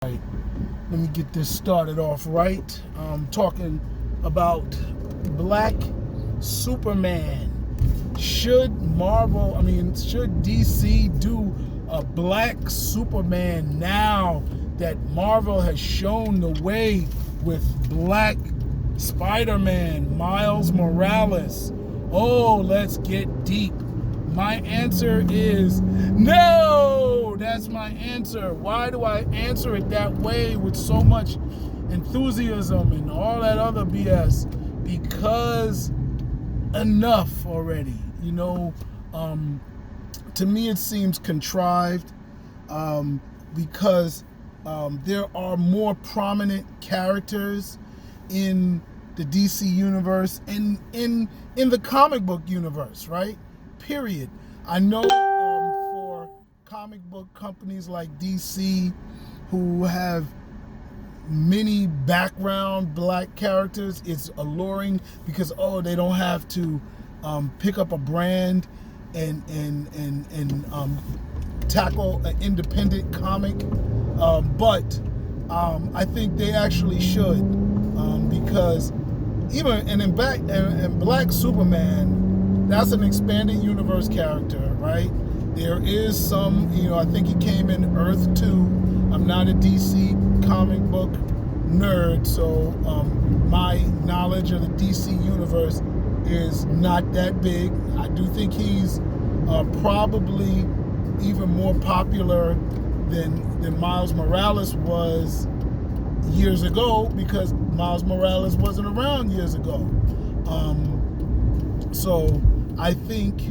Right. Let me get this started off right. Talking about Black Superman. Should DC do a Black Superman now that Marvel has shown the way with Black Spider-Man, Miles Morales? Oh, let's get deep. My answer is no. That's my answer. Why do I answer it that way with so much enthusiasm and all that other BS? Because enough already. To me it seems contrived because there are more prominent characters in the DC universe and in the comic book universe, right? Period. I know for comic book companies like DC who have many background Black characters, it's alluring because they don't have to pick up a brand and tackle an independent comic. But I think they actually should because even in Black Superman, that's an expanded universe character, right? There is some, I think he came in Earth 2. I'm not a DC comic book nerd, so my knowledge of the DC universe is not that big. I do think he's probably even more popular than Miles Morales was years ago because Miles Morales wasn't around years ago. So I think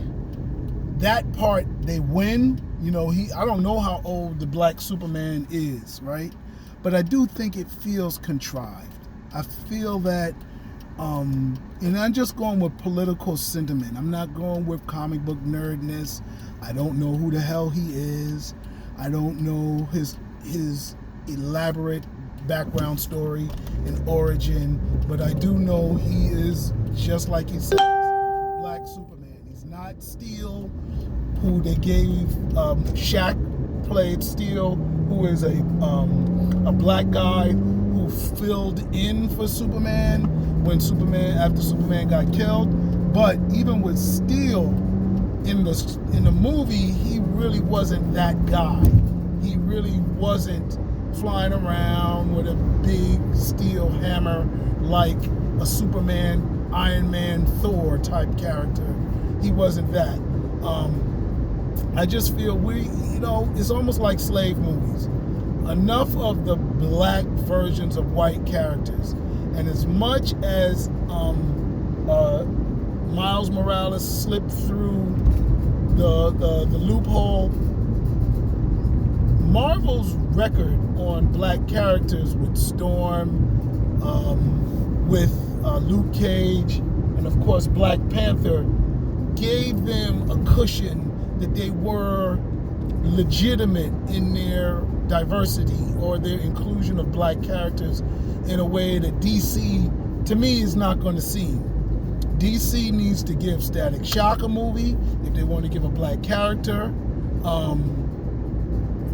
that part they win. I don't know how old the Black Superman is, right? But I do think it feels contrived. I feel that, and I'm just going with political sentiment. I'm not going with comic book nerdness. I don't know who the hell he is. I don't know his elaborate background story and origin, but I do know he is, just like he says, Black Superman. He's not Steel, who they gave Shaq played Steel, who is a Black guy who filled in for Superman after Superman got killed. But even with Steel in the movie, he really wasn't that guy. He really wasn't flying around with a big steel hammer like a Superman, Iron Man, Thor type character. He wasn't that. I just feel it's almost like slave movies. Enough of the Black versions of white characters. And as much as Miles Morales slipped through the loophole, Marvel's record on Black characters with Storm, with Luke Cage, and of course Black Panther gave them a cushion that they were legitimate in their diversity or their inclusion of Black characters in a way that DC, to me, is not going to see. DC needs to give Static Shock a movie if they want to give a Black character.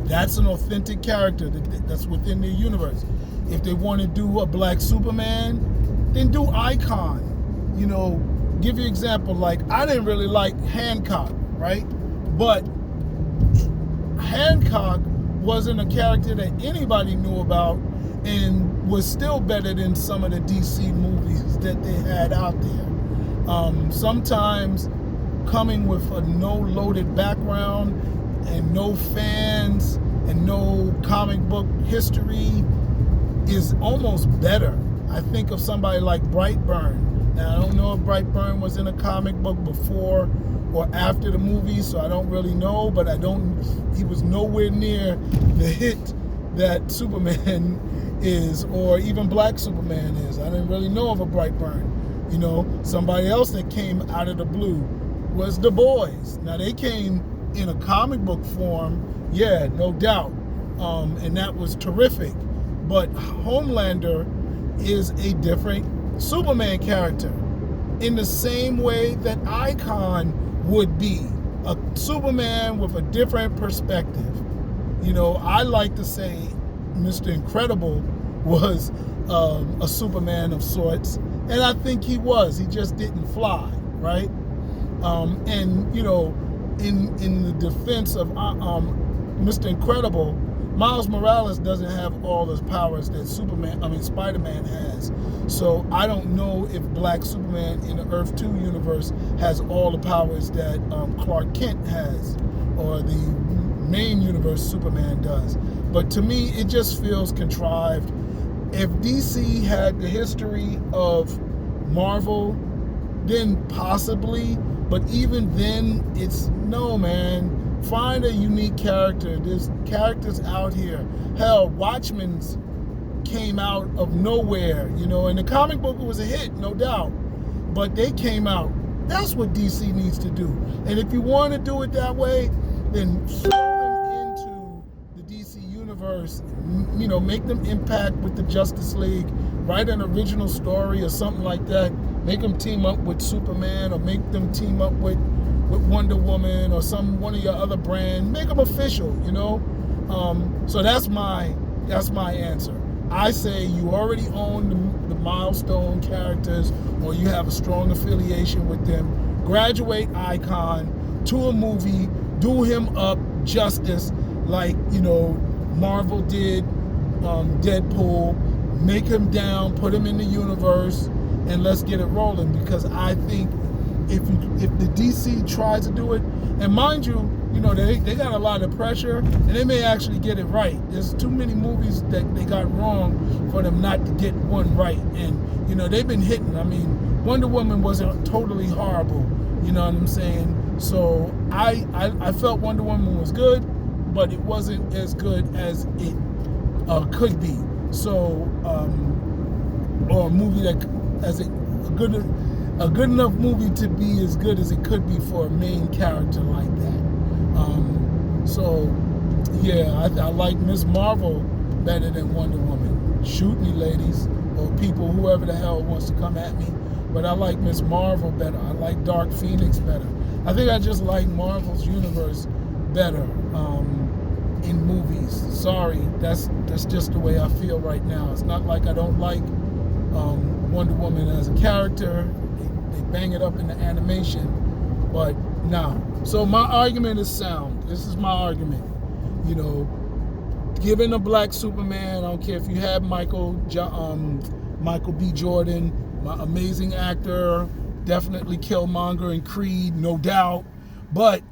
That's an authentic character that's within their universe. If they want to do a Black Superman, then do Icon. Give you an example, like I didn't really like Hancock, right? But Hancock wasn't a character that anybody knew about and was still better than some of the DC movies that they had out there. Sometimes coming with a no loaded background and no fans and no comic book history is almost better. I think of somebody like Brightburn. Now, I don't know if Brightburn was in a comic book before or after the movie, so I don't really know, but he was nowhere near the hit that Superman is, or even Black Superman is. I didn't really know of a Brightburn. Somebody else that came out of the blue was The Boys. Now, they came in a comic book form, yeah, no doubt, and that was terrific. But Homelander is a different Superman character in the same way that Icon would be a Superman with a different perspective. I like to say Mr. Incredible was a Superman of sorts, and I think he was. He just didn't fly, right? And you know, in the defense of Mr. Incredible, Miles Morales doesn't have all the powers that Spider-Man has. So I don't know if Black Superman in the Earth 2 universe has all the powers that Clark Kent has, or the main universe Superman does. But to me, it just feels contrived. If DC had the history of Marvel, then possibly, but even then, it's no, man. Find a unique character. There's characters out here. Hell, Watchmen's came out of nowhere, you know, and the comic book was a hit, no doubt. But they came out. That's what DC needs to do. And if you want to do it that way, then throw them into the DC universe, you know, make them impact with the Justice League, write an original story or something like that, make them team up with Superman, or make them team up with Wonder Woman or one of your other brands. Make them official, you know. So that's my answer. I say you already own the milestone characters, or you have a strong affiliation with them. Graduate Icon to a movie, do him up justice, like, you know, Marvel did Deadpool. Make him down, put him in the universe, and let's get it rolling. Because I think if the DC tries to do it, and mind you, you know, they got a lot of pressure, and they may actually get it right. There's too many movies that they got wrong for them not to get one right. And, you know, they've been hitting. I mean, Wonder Woman wasn't totally horrible, you know what I'm saying? So I felt Wonder Woman was good, but it wasn't as good as it could be. So, or a movie that, a good enough movie to be as good as it could be for a main character like that. So yeah, I like Ms. Marvel better than Wonder Woman. Shoot me, ladies, or people, whoever the hell wants to come at me. But I like Ms. Marvel better. I like Dark Phoenix better. I think I just like Marvel's universe better in movies. Sorry, that's just the way I feel right now. It's not like I don't like Wonder Woman as a character. They bang it up in the animation, but nah. So my argument is sound. This is my argument. You know, giving a Black Superman, I don't care if you have Michael B. Jordan, my amazing actor, definitely Killmonger and Creed, no doubt, but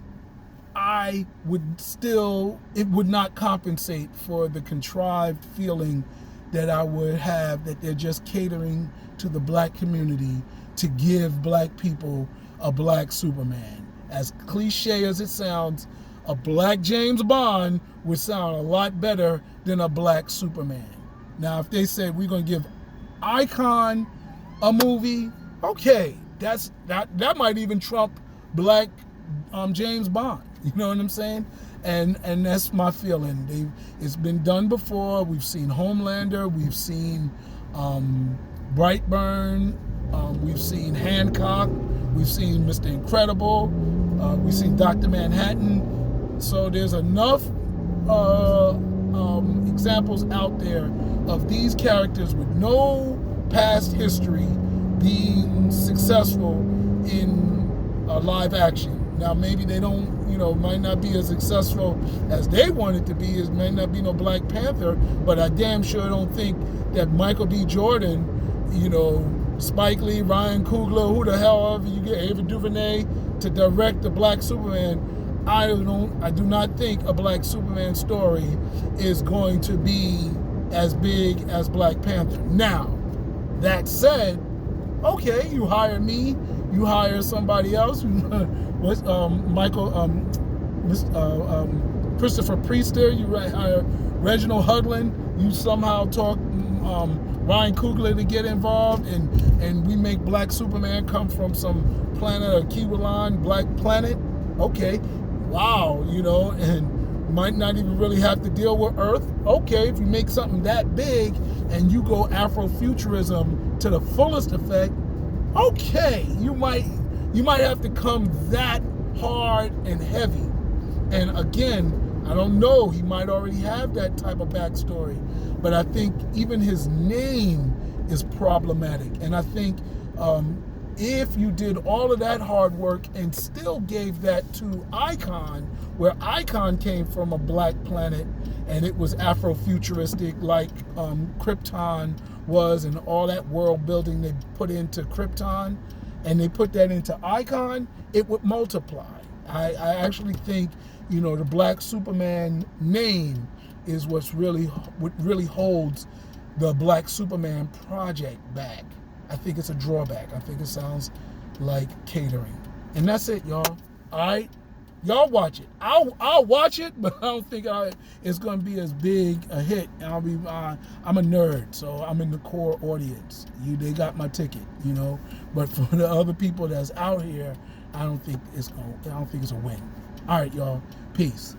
I would still, it would not compensate for the contrived feeling that I would have that they're just catering to the Black community to give Black people a Black Superman. As cliche as it sounds, a Black James Bond would sound a lot better than a Black Superman. Now, if they said we're going to give Icon a movie, okay, that might even trump Black James Bond. You know what I'm saying? And that's my feeling. It's been done before. We've seen Homelander. We've seen Brightburn. We've seen Hancock. We've seen Mr. Incredible. We've seen Dr. Manhattan. So there's enough examples out there of these characters with no past history being successful in live action. Now, maybe they don't, you know, might not be as successful as they want it to be. It may not be no Black Panther, but I damn sure don't think that Michael B. Jordan, you know, Spike Lee, Ryan Coogler, who the hell ever you get, Ava DuVernay, to direct the Black Superman. I do not think a Black Superman story is going to be as big as Black Panther. Now, that said, okay, you hire me, you hire somebody else. Christopher Priester, you hire Reginald Hudlin, you somehow talk Ryan Coogler to get involved, and we make Black Superman come from some planet, or Kiwalan, Black Planet. Okay, wow, you know, and might not even really have to deal with Earth. Okay, if you make something that big and you go Afrofuturism to the fullest effect, okay, you might have to come that hard and heavy. And again, I don't know, he might already have that type of backstory. But I think even his name is problematic. And I think if you did all of that hard work and still gave that to Icon, where Icon came from a black planet and it was Afrofuturistic like Krypton was, and all that world building they put into Krypton, and they put that into Icon, it would multiply. I actually think, you know, the Black Superman name is what really holds the Black Superman project back. I think it's a drawback. I think it sounds like catering. And that's it, y'all. All right? Y'all watch it. I'll watch it, but I don't think it's going to be as big a hit. I'm a nerd, so I'm in the core audience. They got my ticket, you know. But for the other people that's out here, I don't think it's a win. All right, y'all. Peace.